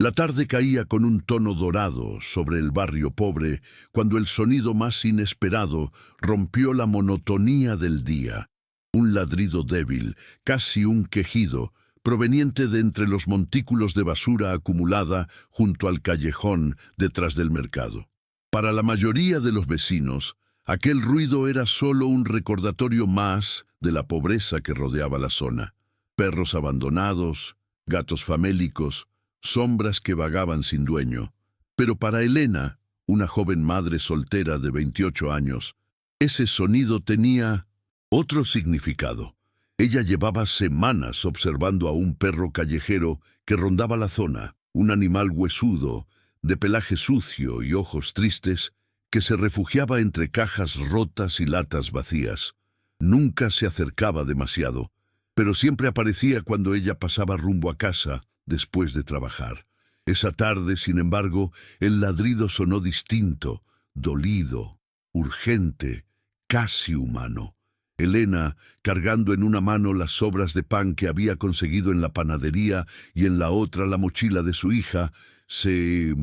La tarde caía con un tono dorado sobre el barrio pobre cuando el sonido más inesperado rompió la monotonía del día. Un ladrido débil, casi un quejido, proveniente de entre los montículos de basura acumulada junto al callejón detrás del mercado. Para la mayoría de los vecinos, aquel ruido era solo un recordatorio más de la pobreza que rodeaba la zona. Perros abandonados, gatos famélicos, sombras que vagaban sin dueño. Pero para Elena, una joven madre soltera de 28 años, ese sonido tenía otro significado. Ella llevaba semanas observando a un perro callejero que rondaba la zona, un animal huesudo, de pelaje sucio y ojos tristes, que se refugiaba entre cajas rotas y latas vacías. Nunca se acercaba demasiado, pero siempre aparecía cuando ella pasaba rumbo a casa después de trabajar. Esa tarde, sin embargo, el ladrido sonó distinto, dolido, urgente, casi humano. Elena, cargando en una mano las sobras de pan que había conseguido en la panadería y en la otra la mochila de su hija, se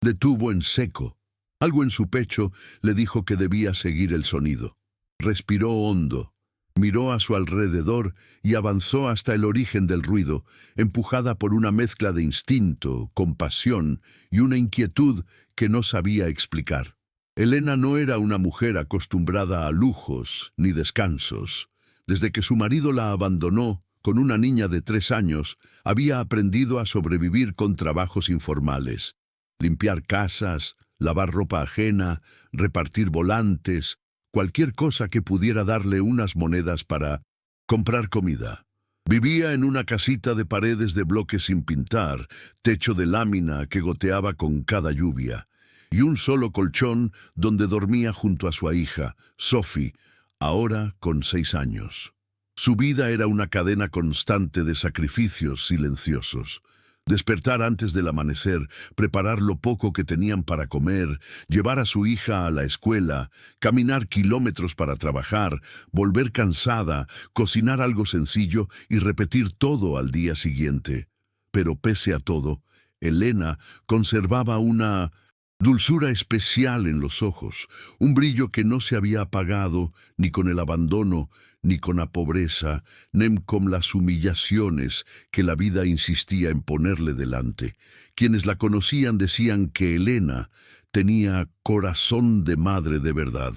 detuvo en seco. Algo en su pecho le dijo que debía seguir el sonido. Respiró hondo. Miró a su alrededor y avanzó hasta el origen del ruido, empujada por una mezcla de instinto, compasión y una inquietud que no sabía explicar. Elena no era una mujer acostumbrada a lujos ni descansos. Desde que su marido la abandonó, con una niña de 3 años, había aprendido a sobrevivir con trabajos informales. Limpiar casas, lavar ropa ajena, repartir volantes, cualquier cosa que pudiera darle unas monedas para comprar comida. Vivía en una casita de paredes de bloques sin pintar, techo de lámina que goteaba con cada lluvia, y un solo colchón donde dormía junto a su hija, Sophie, ahora con 6 años. Su vida era una cadena constante de sacrificios silenciosos. Despertar antes del amanecer, preparar lo poco que tenían para comer, llevar a su hija a la escuela, caminar kilómetros para trabajar, volver cansada, cocinar algo sencillo y repetir todo al día siguiente. Pero pese a todo, Elena conservaba una dulzura especial en los ojos, un brillo que no se había apagado ni con el abandono, ni con la pobreza, ni con las humillaciones que la vida insistía en ponerle delante. Quienes la conocían decían que Elena tenía corazón de madre de verdad,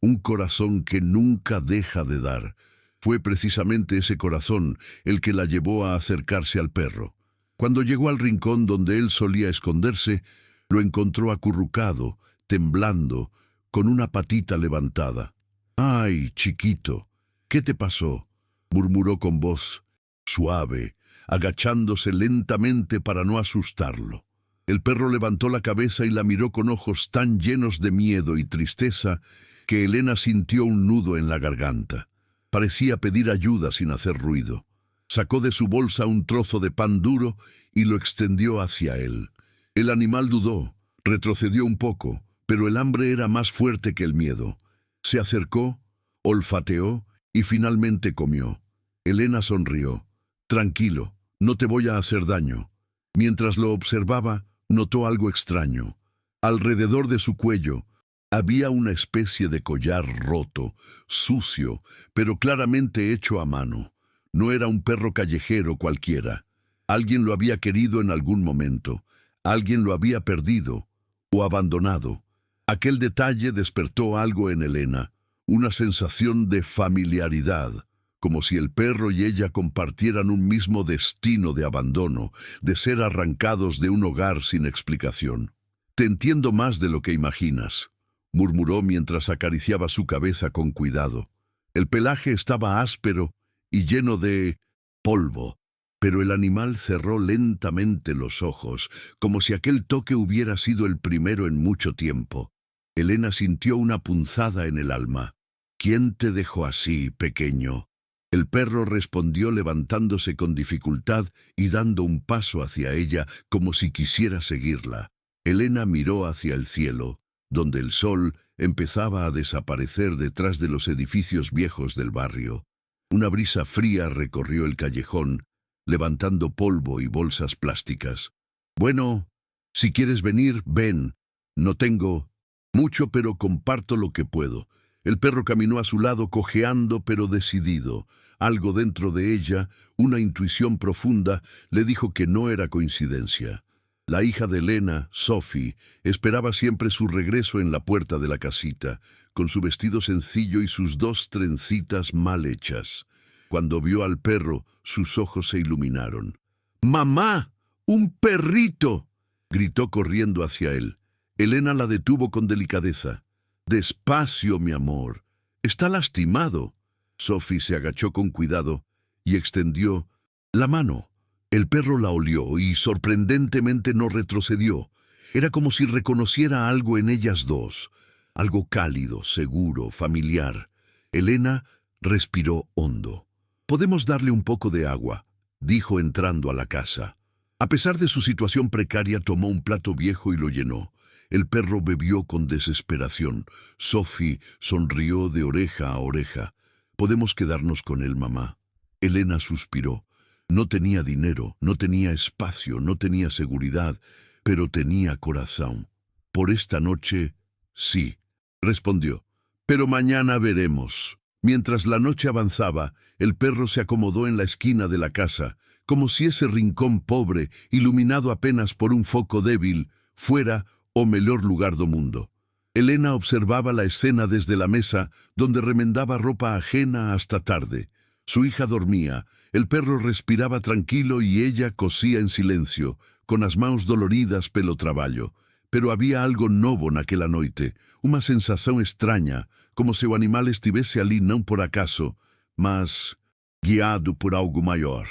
un corazón que nunca deja de dar. Fue precisamente ese corazón el que la llevó a acercarse al perro. Cuando llegó al rincón donde él solía esconderse, lo encontró acurrucado, temblando, con una patita levantada. «¡Ay, chiquito! ¿Qué te pasó?», murmuró con voz suave, agachándose lentamente para no asustarlo. El perro levantó la cabeza y la miró con ojos tan llenos de miedo y tristeza que Elena sintió un nudo en la garganta. Parecía pedir ayuda sin hacer ruido. Sacó de su bolsa un trozo de pan duro y lo extendió hacia él. El animal dudó, retrocedió un poco, pero el hambre era más fuerte que el miedo. Se acercó, olfateó y finalmente comió. Elena sonrió. «Tranquilo, no te voy a hacer daño». Mientras lo observaba, notó algo extraño. Alrededor de su cuello había una especie de collar roto, sucio, pero claramente hecho a mano. No era un perro callejero cualquiera. Alguien lo había querido en algún momento. Alguien lo había perdido o abandonado. Aquel detalle despertó algo en Elena, una sensación de familiaridad, como si el perro y ella compartieran un mismo destino de abandono, de ser arrancados de un hogar sin explicación. «Te entiendo más de lo que imaginas», murmuró mientras acariciaba su cabeza con cuidado. El pelaje estaba áspero y lleno de polvo, pero el animal cerró lentamente los ojos, como si aquel toque hubiera sido el primero en mucho tiempo. Elena sintió una punzada en el alma. «¿Quién te dejó así, pequeño?». El perro respondió levantándose con dificultad y dando un paso hacia ella como si quisiera seguirla. Elena miró hacia el cielo, donde el sol empezaba a desaparecer detrás de los edificios viejos del barrio. Una brisa fría recorrió el callejón, levantando polvo y bolsas plásticas. Bueno, si quieres venir, ven. No tengo mucho, pero comparto lo que puedo. El perro caminó a su lado, cojeando pero decidido. Algo dentro de ella, una intuición profunda, le dijo que no era coincidencia. La hija de Elena, Sophie, esperaba siempre su regreso en la puerta de la casita, con su vestido sencillo y sus 2 trencitas mal hechas. Cuando vio al perro, sus ojos se iluminaron. ¡Mamá! ¡Un perrito!, gritó corriendo hacia él. Elena la detuvo con delicadeza. Despacio, mi amor. Está lastimado. Sophie se agachó con cuidado y extendió la mano. El perro la olió y sorprendentemente no retrocedió. Era como si reconociera algo en ellas dos, algo cálido, seguro, familiar. Elena respiró hondo. «Podemos darle un poco de agua», dijo entrando a la casa. A pesar de su situación precaria, tomó un plato viejo y lo llenó. El perro bebió con desesperación. Sophie sonrió de oreja a oreja. «Podemos quedarnos con él, mamá». Elena suspiró. No tenía dinero, no tenía espacio, no tenía seguridad, pero tenía corazón. «Por esta noche, sí», respondió. «Pero mañana veremos». Mientras la noche avanzaba, el perro se acomodó en la esquina de la casa, como si ese rincón pobre, iluminado apenas por un foco débil, fuera o mejor lugar do mundo. Elena observaba la escena desde la mesa, donde remendaba ropa ajena hasta tarde. Su hija dormía, el perro respiraba tranquilo y ella cosía en silencio, con as mãos doloridas pelo traballo. Pero había algo novo naquela noite, uma sensação estranha, como se o animal estivesse ali não por acaso, mas guiado por algo maior.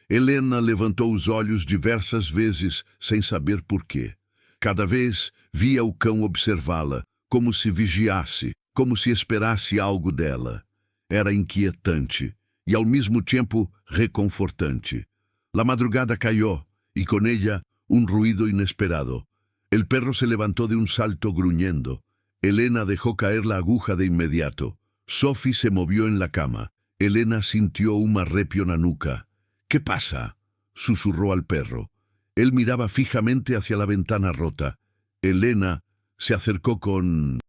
Helena levantou os olhos diversas vezes, sem saber porquê. Cada vez via o cão observá-la, como se vigiasse, como se esperasse algo dela. Era inquietante e, ao mesmo tempo, reconfortante. La madrugada cayó, y con ella un ruido inesperado. El perro se levantó de un salto gruñendo. Elena dejó caer la aguja de inmediato. Sophie se movió en la cama. Elena sintió un arrepio en la nuca. «¿Qué pasa?», susurró al perro. Él miraba fijamente hacia la ventana rota. Elena se acercó con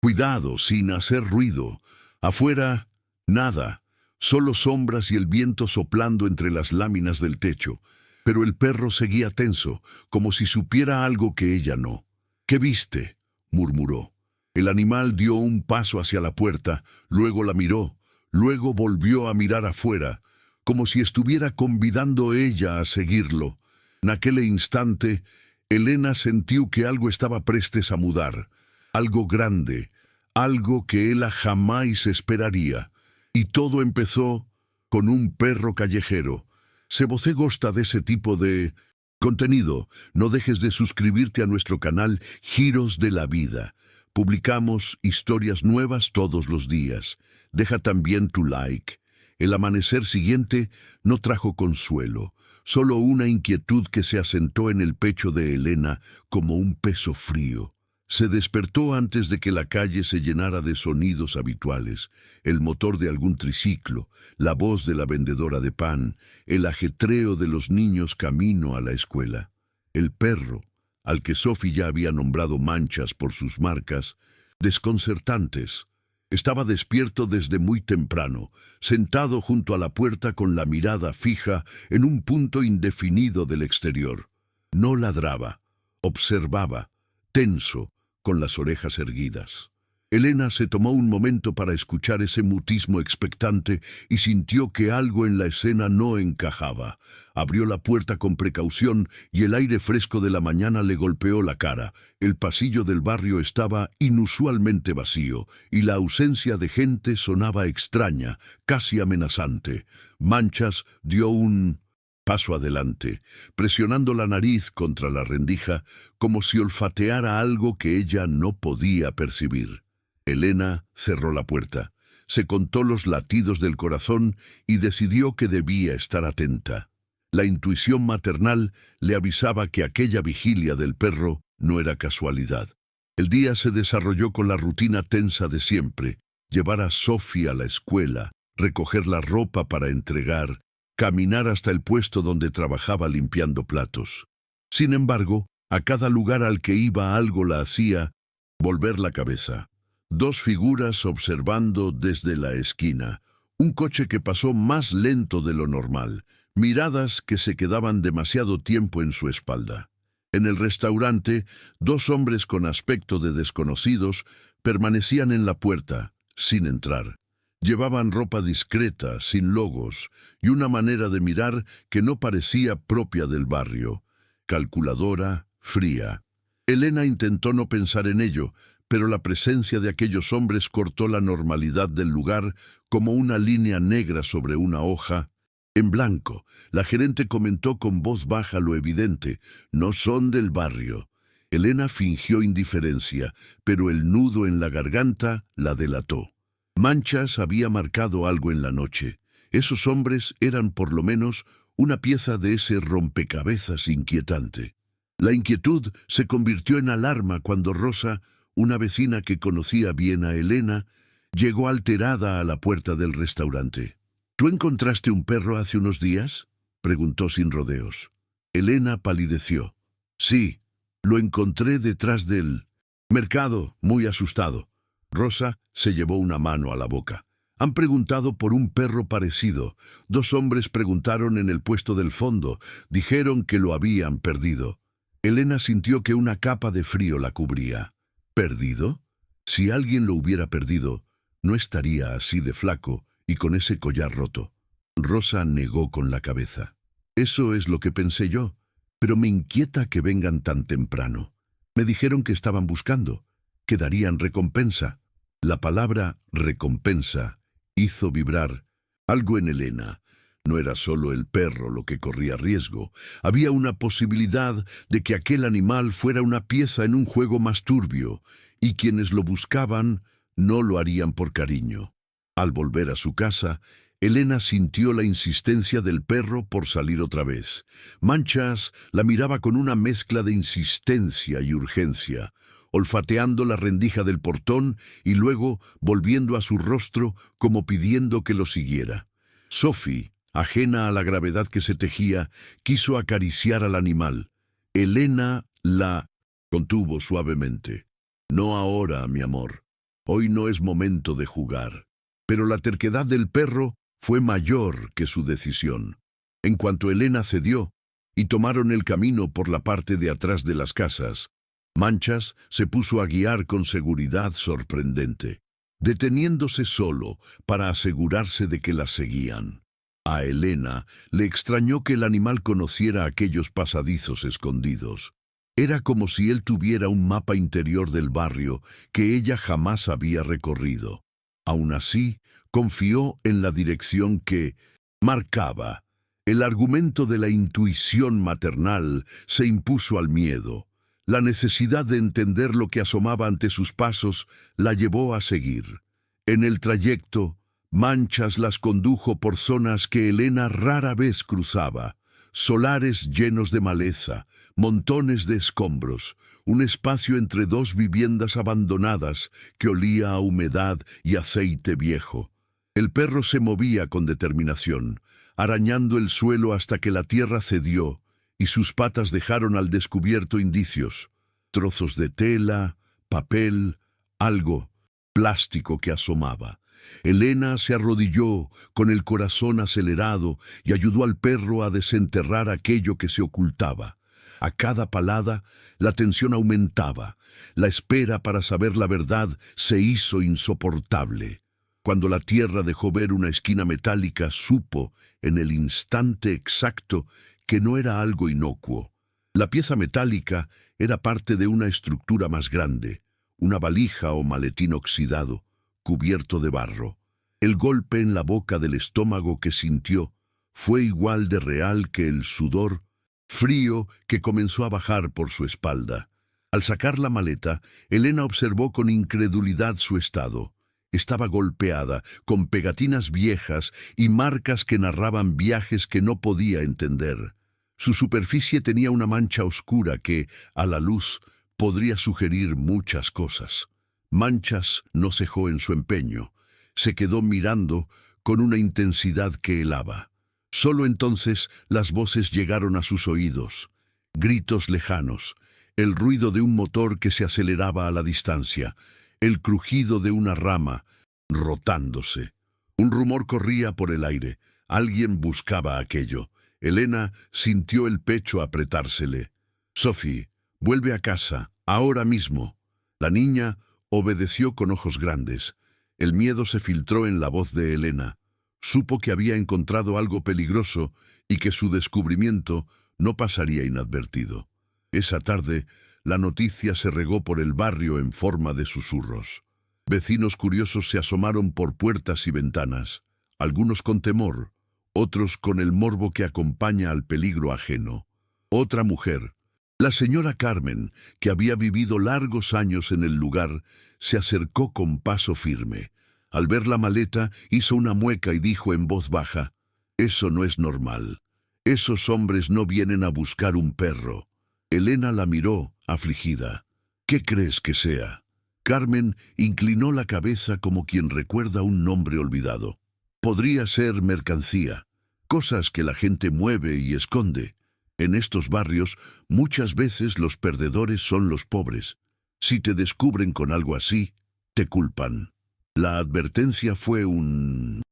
cuidado, sin hacer ruido. Afuera, nada, solo sombras y el viento soplando entre las láminas del techo. Pero el perro seguía tenso, como si supiera algo que ella no. «¿Qué viste?», murmuró. El animal dio un paso hacia la puerta, luego la miró, luego volvió a mirar afuera, como si estuviera convidando ella a seguirlo. Naquele instante, Elena sintió que algo estaba prestes a mudar, algo grande, algo que ella jamás esperaría. Y todo empezó con un perro callejero. Se você gosta de ese tipo de contenido, no dejes de suscribirte a nuestro canal Giros de la Vida. Publicamos historias nuevas todos los días. Deja también tu like. El amanecer siguiente no trajo consuelo, solo una inquietud que se asentó en el pecho de Elena como un peso frío. Se despertó antes de que la calle se llenara de sonidos habituales, el motor de algún triciclo, la voz de la vendedora de pan, el ajetreo de los niños camino a la escuela. El perro, al que Sophie ya había nombrado Manchas por sus marcas, desconcertantes, estaba despierto desde muy temprano, sentado junto a la puerta con la mirada fija en un punto indefinido del exterior. No ladraba, observaba, tenso, con las orejas erguidas. Elena se tomó un momento para escuchar ese mutismo expectante y sintió que algo en la escena no encajaba. Abrió la puerta con precaución y el aire fresco de la mañana le golpeó la cara. El pasillo del barrio estaba inusualmente vacío y la ausencia de gente sonaba extraña, casi amenazante. Manchas dio un paso adelante, presionando la nariz contra la rendija, como si olfateara algo que ella no podía percibir. Elena cerró la puerta, se contó los latidos del corazón y decidió que debía estar atenta. La intuición maternal le avisaba que aquella vigilia del perro no era casualidad. El día se desarrolló con la rutina tensa de siempre: llevar a Sophie a la escuela, recoger la ropa para entregar, caminar hasta el puesto donde trabajaba limpiando platos. Sin embargo, a cada lugar al que iba algo la hacía volver la cabeza. Dos figuras observando desde la esquina, un coche que pasó más lento de lo normal, miradas que se quedaban demasiado tiempo en su espalda. En el restaurante, dos hombres con aspecto de desconocidos permanecían en la puerta, sin entrar. Llevaban ropa discreta, sin logos, y una manera de mirar que no parecía propia del barrio, calculadora, fría. Elena intentó no pensar en ello, pero la presencia de aquellos hombres cortó la normalidad del lugar como una línea negra sobre una hoja. En blanco, la gerente comentó con voz baja lo evidente: no son del barrio. Elena fingió indiferencia, pero el nudo en la garganta la delató. Manchas había marcado algo en la noche. Esos hombres eran por lo menos una pieza de ese rompecabezas inquietante. La inquietud se convirtió en alarma cuando Rosa, una vecina que conocía bien a Elena, llegó alterada a la puerta del restaurante. ¿Tú encontraste un perro hace unos días?, preguntó sin rodeos. Elena palideció. Sí, lo encontré detrás del mercado, muy asustado. Rosa se llevó una mano a la boca. Han preguntado por un perro parecido. Dos hombres preguntaron en el puesto del fondo. Dijeron que lo habían perdido. Elena sintió que una capa de frío la cubría. ¿Perdido? Si alguien lo hubiera perdido, no estaría así de flaco y con ese collar roto. Rosa negó con la cabeza. Eso es lo que pensé yo, pero me inquieta que vengan tan temprano. Me dijeron que estaban buscando, que darían recompensa. La palabra recompensa hizo vibrar algo en Elena. No era solo el perro lo que corría riesgo. Había una posibilidad de que aquel animal fuera una pieza en un juego más turbio, y quienes lo buscaban no lo harían por cariño. Al volver a su casa, Elena sintió la insistencia del perro por salir otra vez. Manchas la miraba con una mezcla de insistencia y urgencia, olfateando la rendija del portón y luego volviendo a su rostro como pidiendo que lo siguiera. Sophie, ajena a la gravedad que se tejía, quiso acariciar al animal. Elena la contuvo suavemente. No ahora, mi amor. Hoy no es momento de jugar. Pero la terquedad del perro fue mayor que su decisión. En cuanto Elena cedió, y tomaron el camino por la parte de atrás de las casas, Manchas se puso a guiar con seguridad sorprendente, deteniéndose solo para asegurarse de que la seguían. A Elena le extrañó que el animal conociera aquellos pasadizos escondidos. Era como si él tuviera un mapa interior del barrio que ella jamás había recorrido. Aún así, confió en la dirección que marcaba. El argumento de la intuición maternal se impuso al miedo. La necesidad de entender lo que asomaba ante sus pasos la llevó a seguir. En el trayecto, Manchas las condujo por zonas que Elena rara vez cruzaba. Solares llenos de maleza, montones de escombros, un espacio entre dos viviendas abandonadas que olía a humedad y aceite viejo. El perro se movía con determinación, arañando el suelo hasta que la tierra cedió y sus patas dejaron al descubierto indicios, trozos de tela, papel, algo, plástico que asomaba. Elena se arrodilló con el corazón acelerado y ayudó al perro a desenterrar aquello que se ocultaba. A cada palada, la tensión aumentaba. La espera para saber la verdad se hizo insoportable. Cuando la tierra dejó ver una esquina metálica, supo, en el instante exacto, que no era algo inocuo. La pieza metálica era parte de una estructura más grande, una valija o maletín oxidado, cubierto de barro. El golpe en la boca del estómago que sintió fue igual de real que el sudor frío que comenzó a bajar por su espalda. Al sacar la maleta, Elena observó con incredulidad su estado. Estaba golpeada, con pegatinas viejas y marcas que narraban viajes que no podía entender. Su superficie tenía una mancha oscura que, a la luz, podría sugerir muchas cosas. Manchas no cejó en su empeño. Se quedó mirando con una intensidad que helaba. Solo entonces las voces llegaron a sus oídos. Gritos lejanos, el ruido de un motor que se aceleraba a la distancia, el crujido de una rama rotándose. Un rumor corría por el aire. Alguien buscaba aquello. Elena sintió el pecho apretársele. «Sophie, vuelve a casa, ahora mismo». La niña obedeció con ojos grandes. El miedo se filtró en la voz de Elena. Supo que había encontrado algo peligroso y que su descubrimiento no pasaría inadvertido. Esa tarde, la noticia se regó por el barrio en forma de susurros. Vecinos curiosos se asomaron por puertas y ventanas, algunos con temor, otros con el morbo que acompaña al peligro ajeno. Otra mujer, la señora Carmen, que había vivido largos años en el lugar, se acercó con paso firme. Al ver la maleta, hizo una mueca y dijo en voz baja: «Eso no es normal. Esos hombres no vienen a buscar un perro». Elena la miró, afligida. «¿Qué crees que sea?». Carmen inclinó la cabeza como quien recuerda un nombre olvidado. «Podría ser mercancía, cosas que la gente mueve y esconde. En estos barrios, muchas veces los perdedores son los pobres. Si te descubren con algo así, te culpan». La advertencia fue un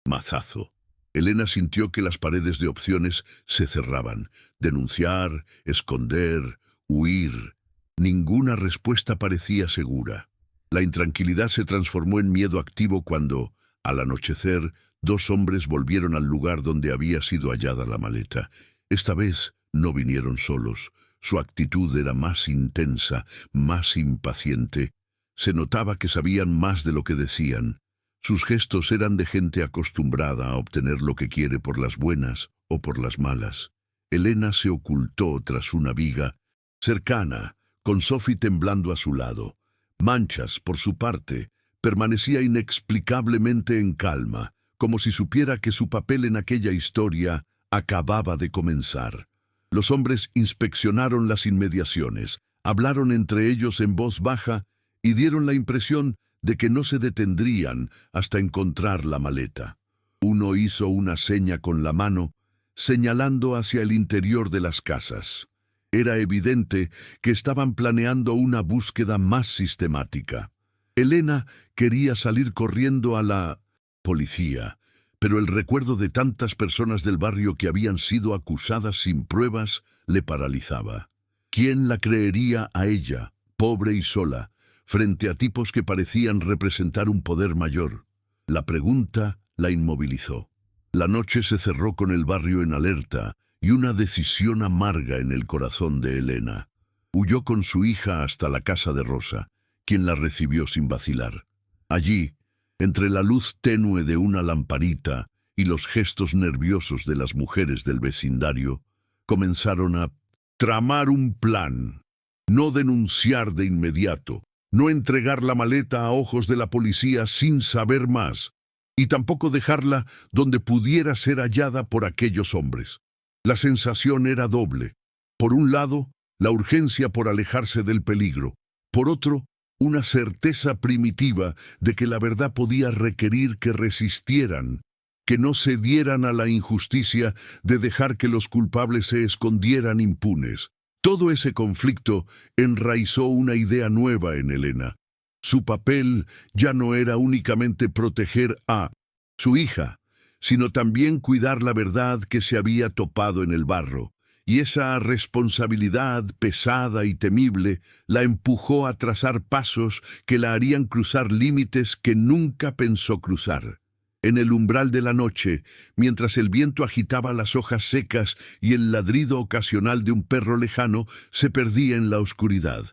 mazazo. Elena sintió que las paredes de opciones se cerraban. Denunciar, esconder, huir. Ninguna respuesta parecía segura. La intranquilidad se transformó en miedo activo cuando, al anochecer, dos hombres volvieron al lugar donde había sido hallada la maleta. Esta vez no vinieron solos. Su actitud era más intensa, más impaciente. Se notaba que sabían más de lo que decían. Sus gestos eran de gente acostumbrada a obtener lo que quiere por las buenas o por las malas. Elena se ocultó tras una viga cercana, con Sophie temblando a su lado. Manchas, por su parte, permanecía inexplicablemente en calma, como si supiera que su papel en aquella historia acababa de comenzar. Los hombres inspeccionaron las inmediaciones, hablaron entre ellos en voz baja y dieron la impresión de que no se detendrían hasta encontrar la maleta. Uno hizo una seña con la mano, señalando hacia el interior de las casas. Era evidente que estaban planeando una búsqueda más sistemática. Elena quería salir corriendo a la policía, pero el recuerdo de tantas personas del barrio que habían sido acusadas sin pruebas le paralizaba. ¿Quién la creería a ella, pobre y sola, frente a tipos que parecían representar un poder mayor? La pregunta la inmovilizó. La noche se cerró con el barrio en alerta y una decisión amarga en el corazón de Elena. Huyó con su hija hasta la casa de Rosa, quien la recibió sin vacilar. Allí, entre la luz tenue de una lamparita y los gestos nerviosos de las mujeres del vecindario, comenzaron a tramar un plan. No denunciar de inmediato, no entregar la maleta a ojos de la policía sin saber más, y tampoco dejarla donde pudiera ser hallada por aquellos hombres. La sensación era doble. Por un lado, la urgencia por alejarse del peligro. Por otro, una certeza primitiva de que la verdad podía requerir que resistieran, que no cedieran a la injusticia de dejar que los culpables se escondieran impunes. Todo ese conflicto enraizó una idea nueva en Elena. Su papel ya no era únicamente proteger a su hija, sino también cuidar la verdad que se había topado en el barro, y esa responsabilidad pesada y temible la empujó a trazar pasos que la harían cruzar límites que nunca pensó cruzar. En el umbral de la noche, mientras el viento agitaba las hojas secas y el ladrido ocasional de un perro lejano se perdía en la oscuridad,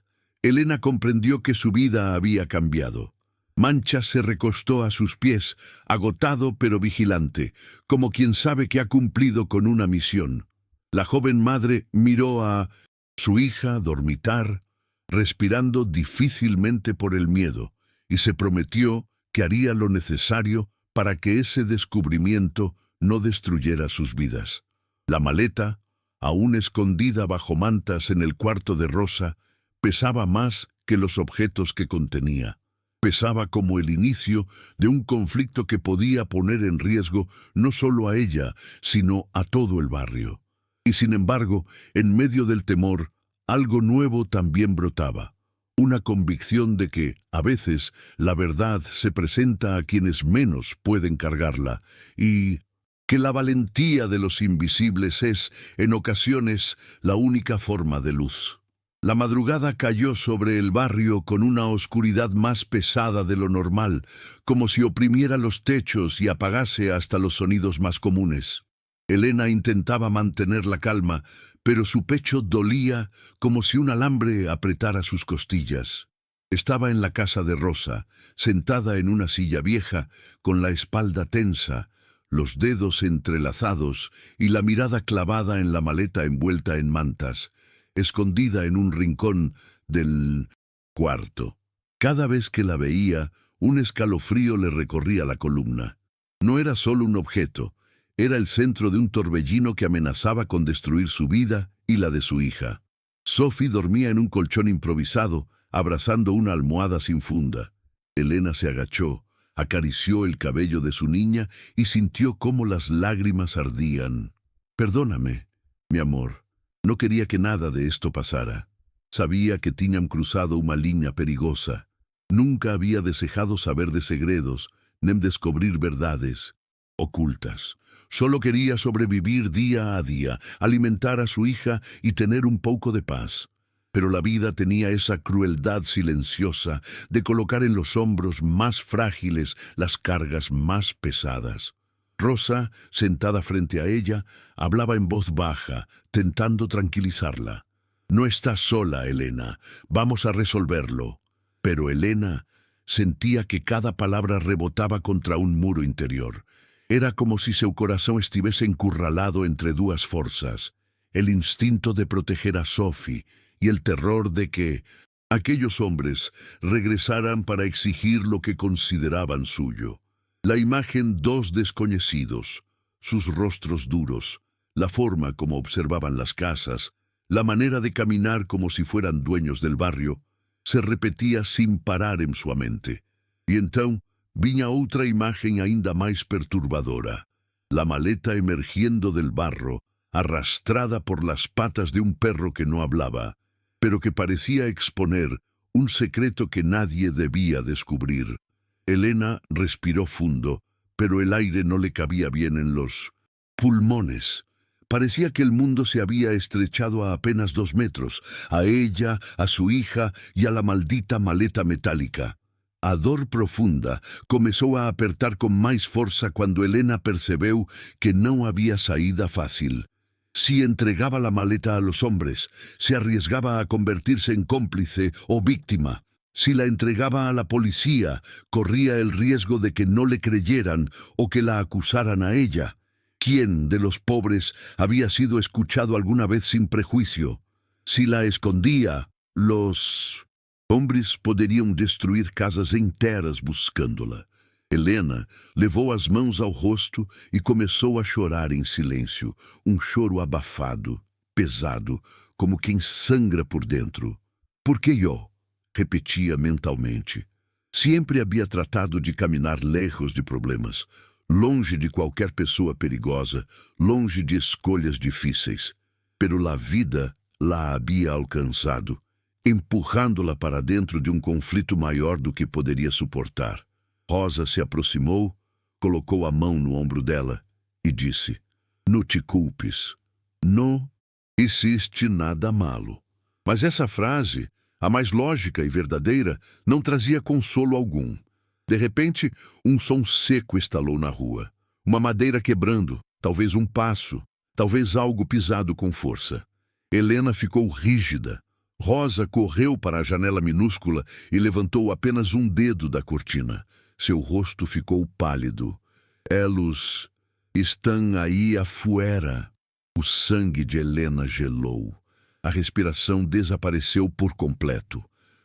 Elena comprendió que su vida había cambiado. Manchas se recostó a sus pies, agotado pero vigilante, como quien sabe que ha cumplido con una misión. La joven madre miró a su hija dormitar, respirando difícilmente por el miedo, y se prometió que haría lo necesario para que ese descubrimiento no destruyera sus vidas. La maleta, aún escondida bajo mantas en el cuarto de Rosa, pesaba más que los objetos que contenía. Pesaba como el inicio de un conflicto que podía poner en riesgo no solo a ella, sino a todo el barrio. Y sin embargo, en medio del temor, algo nuevo también brotaba. Una convicción de que, a veces, la verdad se presenta a quienes menos pueden cargarla y que la valentía de los invisibles es, en ocasiones, la única forma de luz. La madrugada cayó sobre el barrio con una oscuridad más pesada de lo normal, como si oprimiera los techos y apagase hasta los sonidos más comunes. Elena intentaba mantener la calma, pero su pecho dolía como si un alambre apretara sus costillas. Estaba en la casa de Rosa, sentada en una silla vieja, con la espalda tensa, los dedos entrelazados y la mirada clavada en la maleta envuelta en mantas, escondida en un rincón del cuarto. Cada vez que la veía, un escalofrío le recorría la columna. No era solo un objeto, era el centro de un torbellino que amenazaba con destruir su vida y la de su hija. Sophie dormía en un colchón improvisado, abrazando una almohada sin funda. Elena se agachó, acarició el cabello de su niña y sintió cómo las lágrimas ardían. «Perdóname, mi amor. No quería que nada de esto pasara. Sabía que tiñam cruzado una línea perigosa. Nunca había desejado saber de segredos, nem descubrir verdades ocultas. Solo quería sobrevivir día a día, alimentar a su hija y tener un poco de paz. Pero la vida tenía esa crueldad silenciosa de colocar en los hombros más frágiles las cargas más pesadas. Rosa, sentada frente a ella, hablaba en voz baja, tentando tranquilizarla. «No estás sola, Elena. Vamos a resolverlo». Pero Elena sentía que cada palabra rebotaba contra un muro interior. Era como si su corazón estuviese encurralado entre dos fuerzas, el instinto de proteger a Sophie y el terror de que aquellos hombres regresaran para exigir lo que consideraban suyo. La imagen dos desconocidos, sus rostros duros, la forma como observaban las casas, la manera de caminar como si fueran dueños del barrio, se repetía sin parar en su mente. Y entonces vinha otra imagen ainda más perturbadora, la maleta emergiendo del barro, arrastrada por las patas de un perro que no hablaba, pero que parecía exponer un secreto que nadie debía descubrir. Elena respiró fundo, pero el aire no le cabía bien en los pulmones. Parecía que el mundo se había estrechado a apenas 2 metros, a ella, a su hija y a la maldita maleta metálica. A dor profunda comenzó a apertar con más fuerza cuando Elena percebió que no había saída fácil. Si entregaba la maleta a los hombres, se arriesgaba a convertirse en cómplice o víctima. Si la entregaba a la policía, corría el riesgo de que no le creyeran o que la acusaran a ella. ¿Quién de los pobres había sido escuchado alguna vez sin prejuicio? Si la escondía, los hombres poderiam destruir casas inteiras buscándola. Helena levou as mãos ao rosto e começou a chorar em silêncio, choro abafado, pesado, como quem sangra por dentro. «Por que eu?» repetia mentalmente. Sempre havia tratado de caminhar lejos de problemas, longe de qualquer pessoa perigosa, longe de escolhas difíceis. Pero a vida la havia alcançado, empurrando-la para dentro de um conflito maior do que poderia suportar. Rosa se aproximou, colocou a mão no ombro dela e disse: «Não te culpes. Não existe nada malo». Mas essa frase, a mais lógica e verdadeira, não trazia consolo algum. De repente, um som seco estalou na rua. Uma madeira quebrando, talvez um passo, talvez algo pisado com força. Helena ficou rígida. Rosa correu para a janela minúscula e levantou apenas um dedo da cortina. Seu rosto ficou pálido. «Elos estão aí afuera». O sangue de Helena gelou. A respiração desapareceu por completo.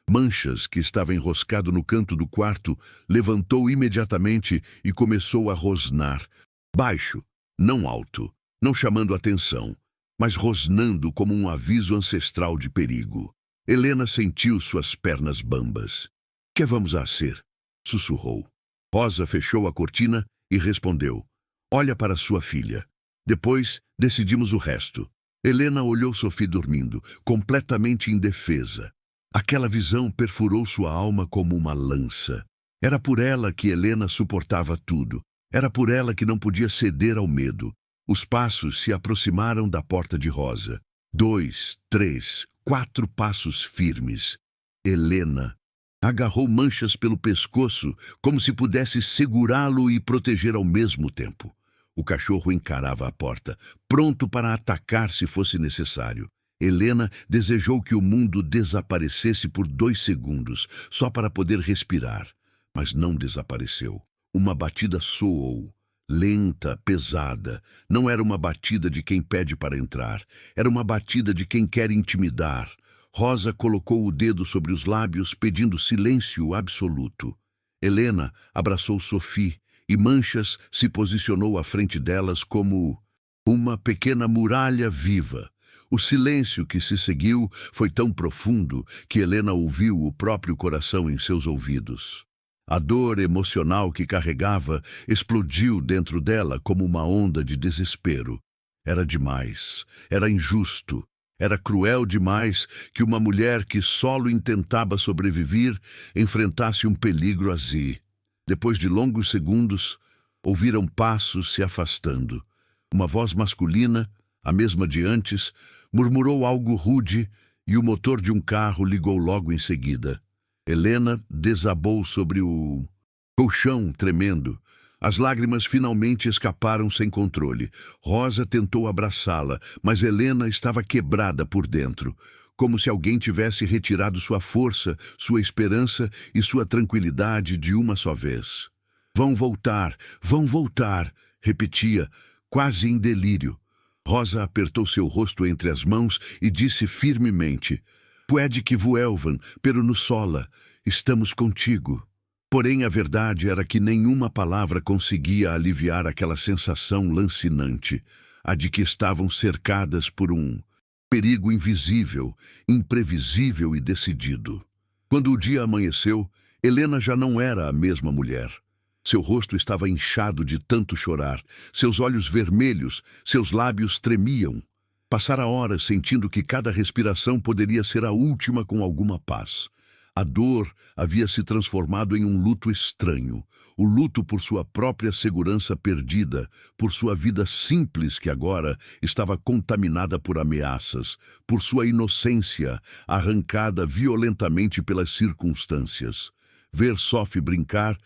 Manchas, que estava enroscado no canto do quarto, levantou imediatamente e começou a rosnar. Baixo, não alto, não chamando atenção, mas rosnando como um aviso ancestral de perigo. Helena sentiu suas pernas bambas. «Que vamos a hacer?» sussurrou. Rosa fechou a cortina e respondeu: «Olha para sua filha. Depois decidimos o resto». Helena olhou Sophie dormindo, completamente indefesa. Aquela visão perfurou sua alma como uma lança. Era por ela que Helena suportava tudo. Era por ela que não podia ceder ao medo. Os passos se aproximaram da porta de Rosa. 2, 3, 4 passos firmes. Helena agarrou Manchas pelo pescoço, como se pudesse segurá-lo e proteger ao mesmo tempo. O cachorro encarava a porta, pronto para atacar se fosse necessário. Helena desejou que o mundo desaparecesse por 2 segundos, só para poder respirar. Mas não desapareceu. Uma batida soou, lenta, pesada. Não era uma batida de quem pede para entrar. Era uma batida de quem quer intimidar. Rosa colocou o dedo sobre os lábios, pedindo silêncio absoluto. Helena abraçou Sophie e Manchas se posicionou à frente delas como uma pequena muralha viva. O silêncio que se seguiu foi tão profundo que Helena ouviu o próprio coração em seus ouvidos. A dor emocional que carregava explodiu dentro dela como uma onda de desespero. Era demais, era injusto. Era cruel demais que uma mulher que solo intentava sobreviver enfrentasse um peligro assim. Depois de longos segundos, ouviram passos se afastando. Uma voz masculina, a mesma de antes, murmurou algo rude e o motor de um carro ligou logo em seguida. Helena desabou sobre o colchão, tremendo. As lágrimas finalmente escaparam sem controle. Rosa tentou abraçá-la, mas Helena estava quebrada por dentro, como se alguém tivesse retirado sua força, sua esperança e sua tranquilidade de uma só vez. Vão voltar, repetia, quase em delírio. Rosa apertou seu rosto entre as mãos e disse firmemente, «Puede que vuelvan, pero no sola, estamos contigo». Porém, a verdade era que nenhuma palavra conseguia aliviar aquela sensação lancinante, a de que estavam cercadas por um perigo invisível, imprevisível e decidido. Quando o dia amanheceu, Helena já não era a mesma mulher. Seu rosto estava inchado de tanto chorar, seus olhos vermelhos, seus lábios tremiam. Passara horas sentindo que cada respiração poderia ser a última com alguma paz. A dor havia se transformado em um luto estranho, o luto por sua própria segurança perdida, por sua vida simples que agora estava contaminada por ameaças, por sua inocência arrancada violentamente pelas circunstâncias. Ver Sophie brincar,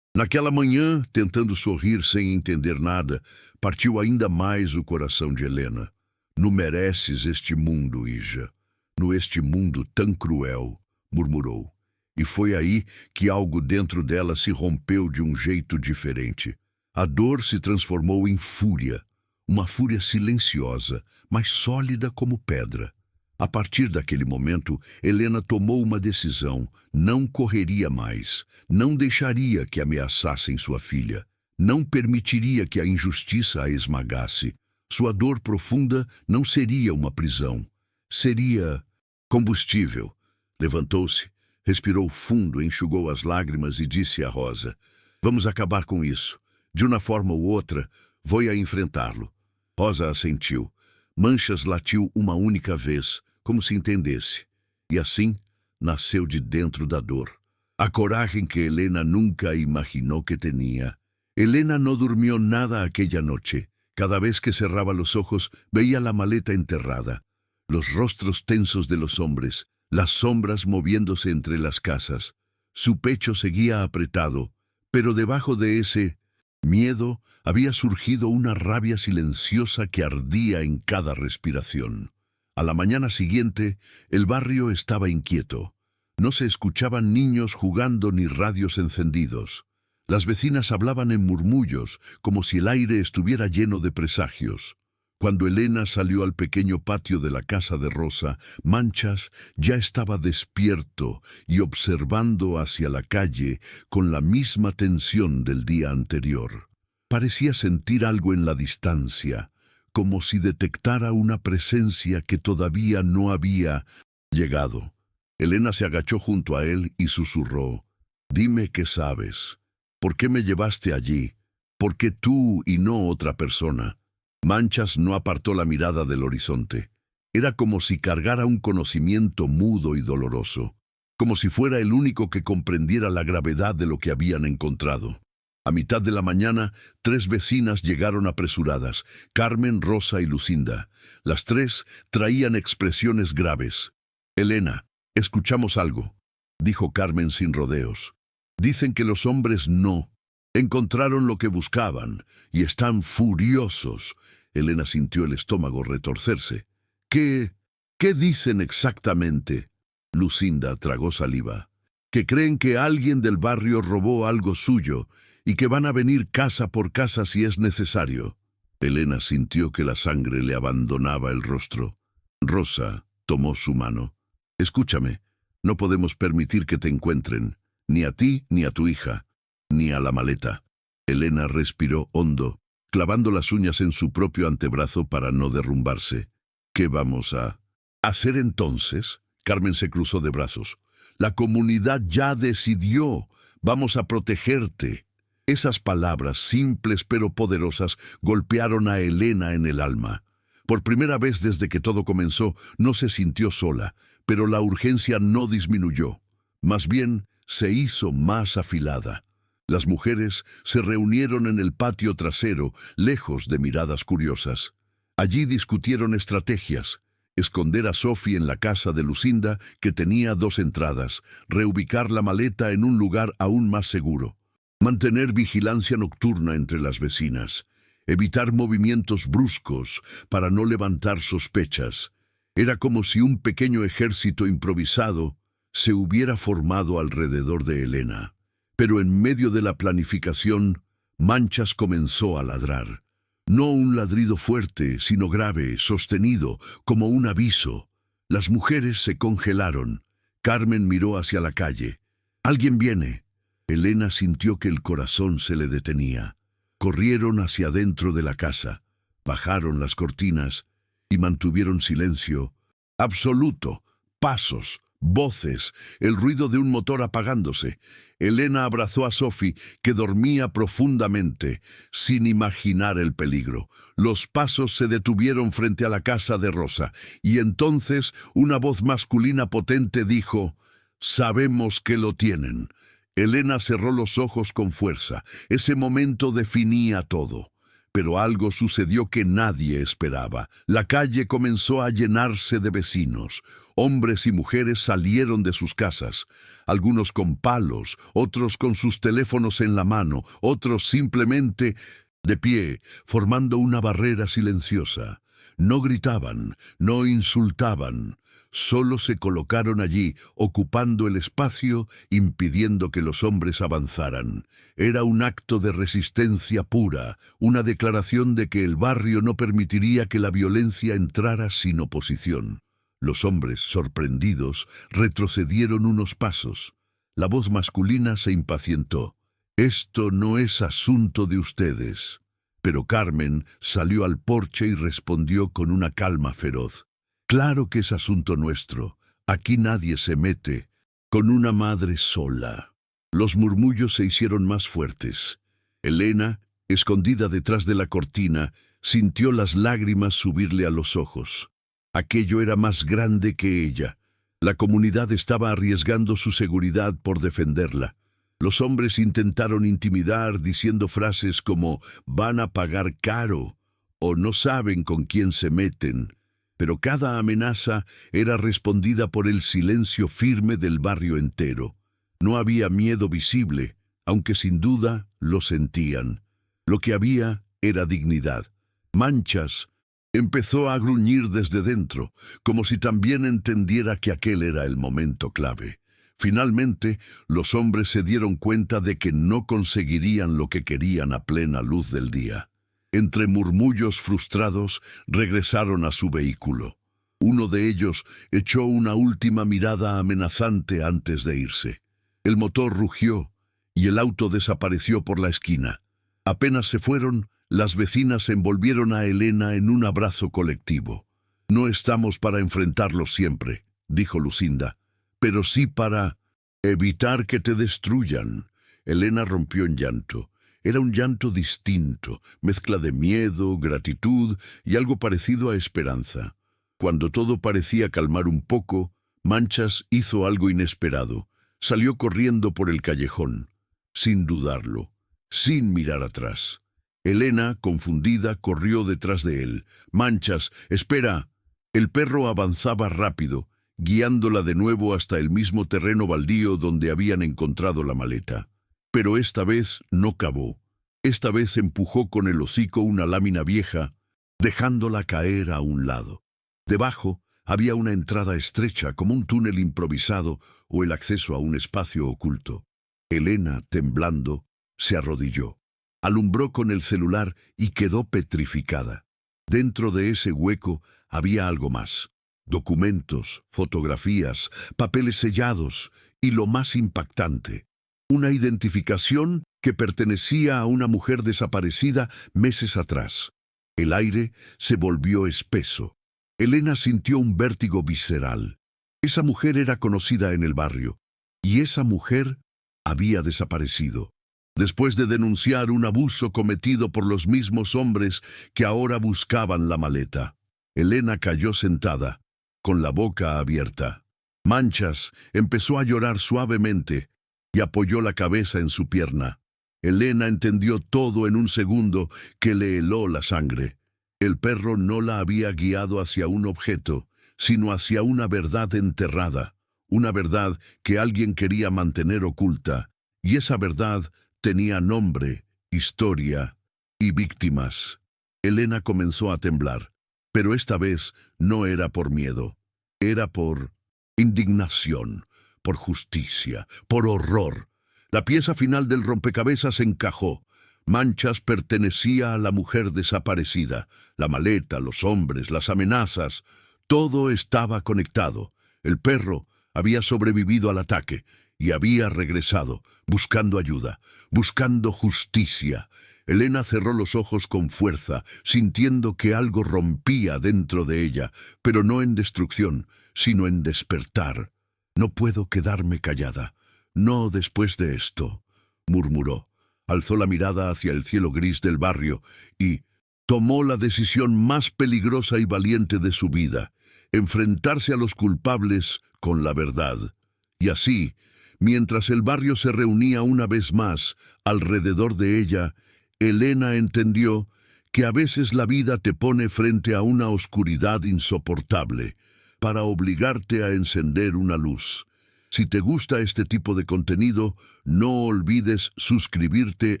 naquela manhã, tentando sorrir sem entender nada, partiu ainda mais o coração de Helena. «Nu mereces este mundo, Ija, no este mundo tão cruel», murmurou. E foi aí que algo dentro dela se rompeu de um jeito diferente. A dor se transformou em fúria, uma fúria silenciosa, mas sólida como pedra. A partir daquele momento, Helena tomou uma decisão. Não correria mais, não deixaria que ameaçassem sua filha, não permitiria que a injustiça a esmagasse. Sua dor profunda não seria uma prisão, seria combustível. Levantou-se, respirou fundo, enxugou as lágrimas e disse a Rosa, «Vamos acabar com isso. De uma forma ou outra, vou a enfrentá-lo». Rosa assentiu. Manchas latiu uma única vez, como se entendesse. E assim, nasceu de dentro da dor a coragem que Helena nunca imaginou que tenía. Helena no durmió nada aquella noche. Cada vez que cerraba los ojos, veía la maleta enterrada, los rostros tensos de los hombres, las sombras moviéndose entre las casas. Su pecho seguía apretado, pero debajo de ese miedo había surgido una rabia silenciosa que ardía en cada respiración. A la mañana siguiente, el barrio estaba inquieto. No se escuchaban niños jugando ni radios encendidos. Las vecinas hablaban en murmullos, como si el aire estuviera lleno de presagios. Cuando Helena salió al pequeño patio de la casa de Rosa, Manchas ya estaba despierto y observando hacia la calle con la misma tensión del día anterior. Parecía sentir algo en la distancia, como si detectara una presencia que todavía no había llegado. Helena se agachó junto a él y susurró, «Dime qué sabes. ¿Por qué me llevaste allí? ¿Por qué tú y no otra persona?» Manchas no apartó la mirada del horizonte. Era como si cargara un conocimiento mudo y doloroso, como si fuera el único que comprendiera la gravedad de lo que habían encontrado. A mitad de la mañana, 3 vecinas llegaron apresuradas, Carmen, Rosa y Lucinda. Las 3 traían expresiones graves. «Elena, escuchamos algo», dijo Carmen sin rodeos. «Dicen que los hombres no. Encontraron lo que buscaban y están furiosos». Elena sintió el estómago retorcerse. ¿Qué dicen exactamente?» Lucinda tragó saliva. «Que creen que alguien del barrio robó algo suyo y que van a venir casa por casa si es necesario». Elena sintió que la sangre le abandonaba el rostro. Rosa tomó su mano. «Escúchame, no podemos permitir que te encuentren, ni a ti ni a tu hija, ni a la maleta». Elena respiró hondo, clavando las uñas en su propio antebrazo para no derrumbarse. «¿Qué vamos a hacer entonces?» Carmen se cruzó de brazos. «La comunidad ya decidió. Vamos a protegerte». Esas palabras, simples pero poderosas, golpearon a Elena en el alma. Por primera vez desde que todo comenzó, no se sintió sola, pero la urgencia no disminuyó. Más bien, se hizo más afilada. Las mujeres se reunieron en el patio trasero, lejos de miradas curiosas. Allí discutieron estrategias. Esconder a Sophie en la casa de Lucinda, que tenía 2 entradas, reubicar la maleta en un lugar aún más seguro, mantener vigilancia nocturna entre las vecinas, evitar movimientos bruscos para no levantar sospechas. Era como si un pequeño ejército improvisado se hubiera formado alrededor de Elena. Pero en medio de la planificación, Manchas comenzó a ladrar. No un ladrido fuerte, sino grave, sostenido, como un aviso. Las mujeres se congelaron. Carmen miró hacia la calle. «Alguien viene». Elena sintió que el corazón se le detenía. Corrieron hacia dentro de la casa, bajaron las cortinas y mantuvieron silencio absoluto. Pasos, voces, el ruido de un motor apagándose. Elena abrazó a Sophie, que dormía profundamente, sin imaginar el peligro. Los pasos se detuvieron frente a la casa de Rosa, y entonces una voz masculina potente dijo: «Sabemos que lo tienen». Elena cerró los ojos con fuerza. Ese momento definía todo. Pero algo sucedió que nadie esperaba. La calle comenzó a llenarse de vecinos. Hombres y mujeres salieron de sus casas, algunos con palos, otros con sus teléfonos en la mano, otros simplemente de pie, formando una barrera silenciosa. No gritaban, no insultaban, solo se colocaron allí, ocupando el espacio, impidiendo que los hombres avanzaran. Era un acto de resistencia pura, una declaración de que el barrio no permitiría que la violencia entrara sin oposición. Los hombres, sorprendidos, retrocedieron unos pasos. La voz masculina se impacientó. «Esto no es asunto de ustedes». Pero Carmen salió al porche y respondió con una calma feroz: «Claro que es asunto nuestro. Aquí nadie se mete. Con una madre sola». Los murmullos se hicieron más fuertes. Elena, escondida detrás de la cortina, sintió las lágrimas subirle a los ojos. Aquello era más grande que ella. La comunidad estaba arriesgando su seguridad por defenderla. Los hombres intentaron intimidar diciendo frases como «van a pagar caro» o «no saben con quién se meten». Pero cada amenaza era respondida por el silencio firme del barrio entero. No había miedo visible, aunque sin duda lo sentían. Lo que había era dignidad. Manchas empezó a gruñir desde dentro, como si también entendiera que aquel era el momento clave. Finalmente, los hombres se dieron cuenta de que no conseguirían lo que querían a plena luz del día. Entre murmullos frustrados, regresaron a su vehículo. Uno de ellos echó una última mirada amenazante antes de irse. El motor rugió y el auto desapareció por la esquina. Apenas se fueron, las vecinas envolvieron a Elena en un abrazo colectivo. «No estamos para enfrentarlos siempre», dijo Lucinda, «pero sí para evitar que te destruyan». Elena rompió en llanto. Era un llanto distinto, mezcla de miedo, gratitud y algo parecido a esperanza. cuando todo parecía calmar un poco, Manchas hizo algo inesperado. Salió corriendo por el callejón, sin dudarlo, sin mirar atrás. Elena, confundida, corrió detrás de él. «Manchas, espera». El perro avanzaba rápido, guiándola de nuevo hasta el mismo terreno baldío donde habían encontrado la maleta. Pero esta vez no cavó. Esta vez empujó con el hocico una lámina vieja, dejándola caer a un lado. Debajo había una entrada estrecha, como un túnel improvisado o el acceso a un espacio oculto. Elena, temblando, se arrodilló. Alumbró con el celular y quedó petrificada. Dentro de ese hueco había algo más. Documentos, fotografías, papeles sellados y, lo más impactante, una identificación que pertenecía a una mujer desaparecida meses atrás. El aire se volvió espeso. Elena sintió un vértigo visceral. Esa mujer era conocida en el barrio, y esa mujer había desaparecido, después de denunciar un abuso cometido por los mismos hombres que ahora buscaban la maleta. Elena cayó sentada, con la boca abierta. Manchas empezó a llorar suavemente y apoyó la cabeza en su pierna. Elena entendió todo en un segundo que le heló la sangre. El perro no la había guiado hacia un objeto, sino hacia una verdad enterrada, una verdad que alguien quería mantener oculta, y esa verdad tenía nombre, historia y víctimas. Elena comenzó a temblar, pero esta vez no era por miedo, era por indignación, por justicia, por horror. La pieza final del rompecabezas encajó. Manchas pertenecía a la mujer desaparecida. La maleta, los hombres, las amenazas, todo estaba conectado. El perro había sobrevivido al ataque y había regresado, buscando ayuda, buscando justicia. Elena cerró los ojos con fuerza, sintiendo que algo rompía dentro de ella, pero no en destrucción, sino en despertar. «No puedo quedarme callada. No después de esto», murmuró. Alzó la mirada hacia el cielo gris del barrio y tomó la decisión más peligrosa y valiente de su vida: enfrentarse a los culpables con la verdad. Y así, mientras el barrio se reunía una vez más alrededor de ella, Elena entendió que a veces la vida te pone frente a una oscuridad insoportable para obligarte a encender una luz. Si te gusta este tipo de contenido, no olvides suscribirte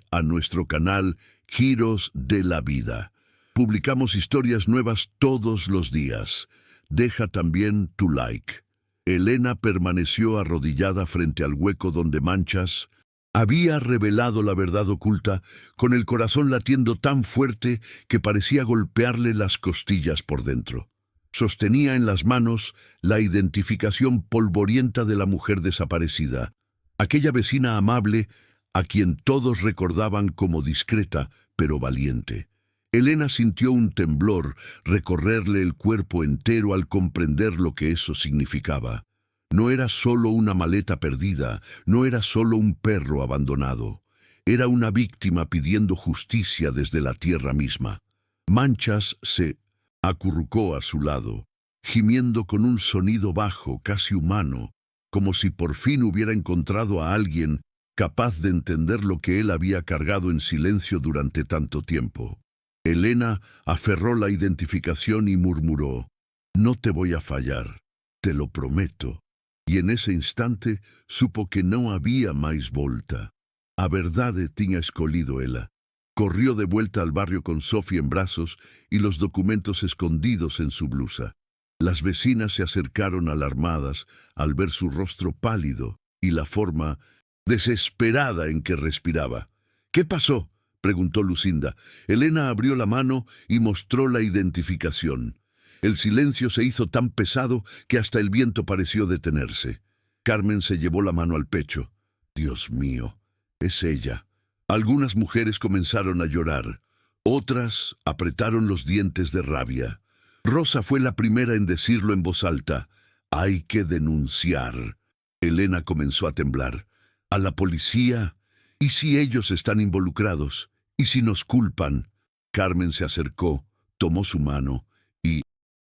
a nuestro canal Giros de la Vida. Publicamos historias nuevas todos los días. Deja también tu like. Elena permaneció arrodillada frente al hueco donde Manchas había revelado la verdad oculta, con el corazón latiendo tan fuerte que parecía golpearle las costillas por dentro. Sostenía en las manos la identificación polvorienta de la mujer desaparecida, aquella vecina amable a quien todos recordaban como discreta pero valiente. Elena sintió un temblor recorrerle el cuerpo entero al comprender lo que eso significaba. No era solo una maleta perdida, no era solo un perro abandonado. Era una víctima pidiendo justicia desde la tierra misma. Manchas se acurrucó a su lado, gimiendo con un sonido bajo, casi humano, como si por fin hubiera encontrado a alguien capaz de entender lo que él había cargado en silencio durante tanto tiempo. Elena aferró la identificación y murmuró: «No te voy a fallar, te lo prometo». Y en ese instante supo que no había más volta. A verdade tinha escolhido ela. Corrió de vuelta al barrio con Sophie en brazos y los documentos escondidos en su blusa. Las vecinas se acercaron alarmadas al ver su rostro pálido y la forma desesperada en que respiraba. «¿Qué pasó?», preguntó Lucinda. Elena abrió la mano y mostró la identificación. El silencio se hizo tan pesado que hasta el viento pareció detenerse. Carmen se llevó la mano al pecho. «Dios mío, es ella». Algunas mujeres comenzaron a llorar, otras apretaron los dientes de rabia. Rosa fue la primera en decirlo en voz alta: «Hay que denunciar». Elena comenzó a temblar. «¿A la policía? ¿Y si ellos están involucrados? ¿Y si nos culpan?». Carmen se acercó, tomó su mano y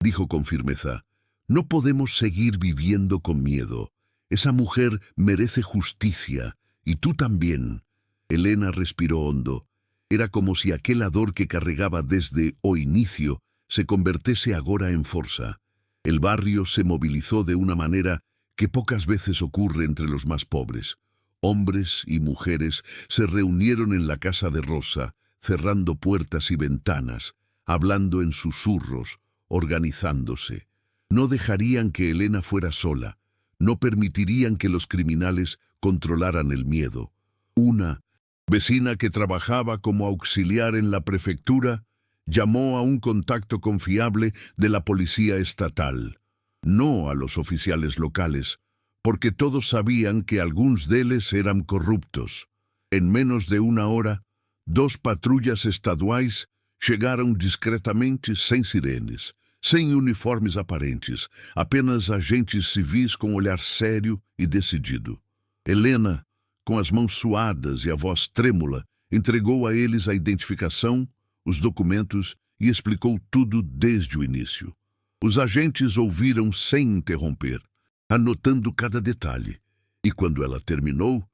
dijo con firmeza. No podemos seguir viviendo con miedo. Esa mujer merece justicia, y tú también. Elena respiró hondo. Era como si aquel ardor que carregaba desde o inicio se convertese agora en fuerza. El barrio se movilizó de una manera que pocas veces ocurre entre los más pobres. Hombres y mujeres se reunieron en la casa de Rosa, cerrando puertas y ventanas, hablando en susurros, organizándose. No dejarían que Elena fuera sola. No permitirían que los criminales controlaran el miedo. Una vecina que trabajaba como auxiliar en la prefectura llamó a un contacto confiable de la policía estatal, no a los oficiales locales, porque todos sabían que algunos de ellos eran corruptos. En menos de una hora, 2 patrullas estaduais chegaram discretamente sem sirenes, sem uniformes aparentes, apenas agentes civis com olhar sério e decidido. Helena, com as mãos suadas e a voz trêmula, entregou a eles a identificação, os documentos e explicou tudo desde o início. Os agentes ouviram sem interromper, anotando cada detalhe, e quando ela terminou,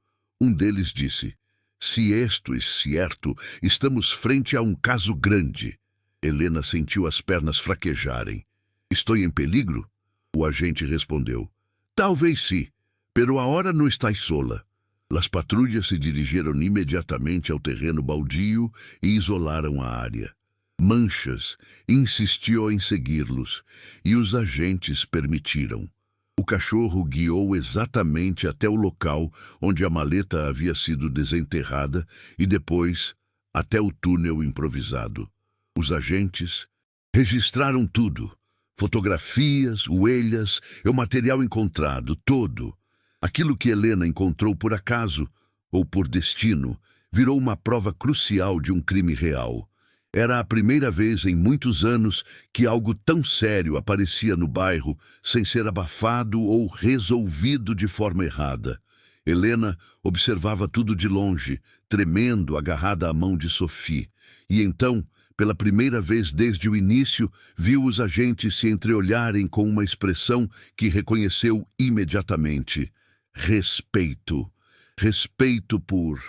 um deles disse: "Se isto é certo, estamos frente a um caso grande." Helena sentiu as pernas fraquejarem. "Estou em peligro?" O agente respondeu: "Talvez sim, pero agora não estás sola." As patrulhas se dirigiram imediatamente ao terreno baldio e isolaram a área. Manchas insistiu em segui-los e os agentes permitiram. O cachorro guiou exatamente até o local onde a maleta havia sido desenterrada e depois até o túnel improvisado. Os agentes registraram tudo: fotografias, huellas e o material encontrado, todo. Aquilo que Helena encontrou por acaso ou por destino virou uma prova crucial de um crime real. Era a primeira vez em muitos anos que algo tão sério aparecia no bairro sem ser abafado ou resolvido de forma errada. Helena observava tudo de longe, tremendo, agarrada à mão de Sophie. E então, pela primeira vez desde o início, viu os agentes se entreolharem com uma expressão que reconheceu imediatamente: respeito. Respeito por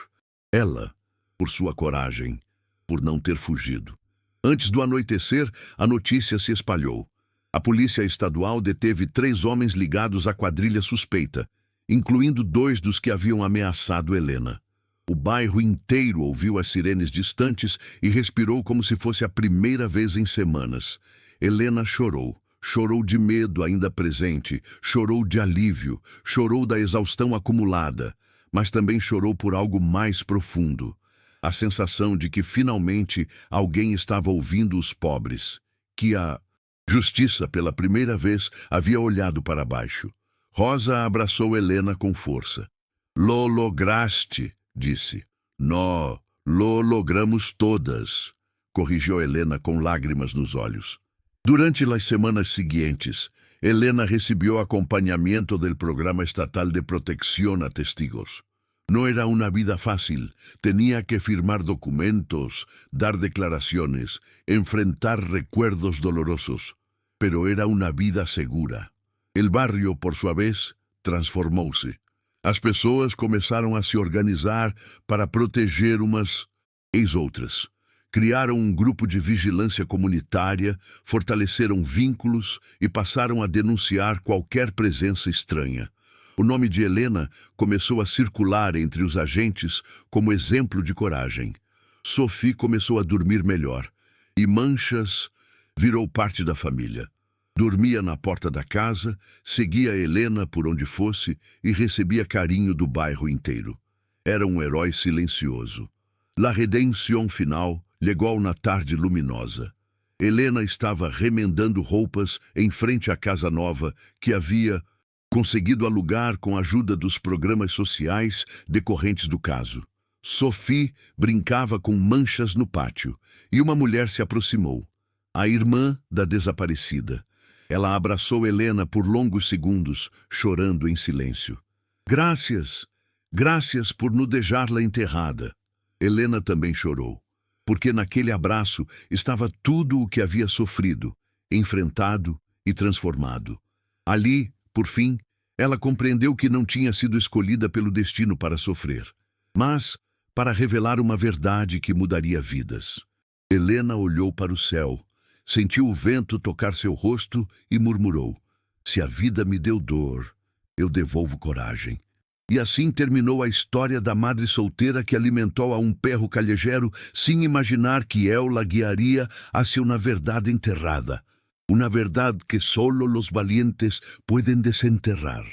ela, por sua coragem, por não ter fugido. Antes do anoitecer, a notícia se espalhou. A polícia estadual deteve 3 homens ligados à quadrilha suspeita, incluindo 2 dos que haviam ameaçado Helena. O bairro inteiro ouviu as sirenes distantes e respirou como se fosse a primeira vez em semanas. Helena chorou. Chorou de medo ainda presente, chorou de alívio, chorou da exaustão acumulada, mas também chorou por algo mais profundo. A sensação de que finalmente alguém estava ouvindo os pobres, que a justiça pela primeira vez havia olhado para baixo. Rosa abraçou Helena com força. "Lo lograste", disse. "Nó, lo logramos todas", corrigiu Helena com lágrimas nos olhos. Durante as semanas seguintes, Helena recebeu acompanhamento do Programa Estatal de Protección a Testigos. No era una vida fácil. Tenía que firmar documentos, dar declaraciones, enfrentar recuerdos dolorosos. Pero era una vida segura. El barrio, por sua vez, transformou-se. As pessoas começaram a se organizar para proteger umas às outras. Criaram um grupo de vigilância comunitária, fortaleceram vínculos e passaram a denunciar qualquer presença estranha. O nome de Helena começou a circular entre os agentes como exemplo de coragem. Sophie começou a dormir melhor e Manchas virou parte da família. Dormia na porta da casa, seguia Helena por onde fosse e recebia carinho do bairro inteiro. Era um herói silencioso. La redenção final chegou na tarde luminosa. Helena estava remendando roupas em frente à casa nova que havia conseguido alugar com a ajuda dos programas sociais decorrentes do caso. Sophie brincava com Manchas no pátio e uma mulher se aproximou, a irmã da desaparecida. Ela abraçou Helena por longos segundos, chorando em silêncio. Graças por nos deixar-la enterrada." Helena também chorou, porque naquele abraço estava tudo o que havia sofrido, enfrentado e transformado. Ali, por fim, ela compreendeu que não tinha sido escolhida pelo destino para sofrer, mas para revelar uma verdade que mudaria vidas. Helena olhou para o céu, sentiu o vento tocar seu rosto e murmurou: "Se a vida me deu dor, eu devolvo coragem." E assim terminou a história da madre solteira que alimentou a um perro callejeiro sem imaginar que él la guiaría hacia una verdad enterrada, una verdad que solo los valientes pueden desenterrar.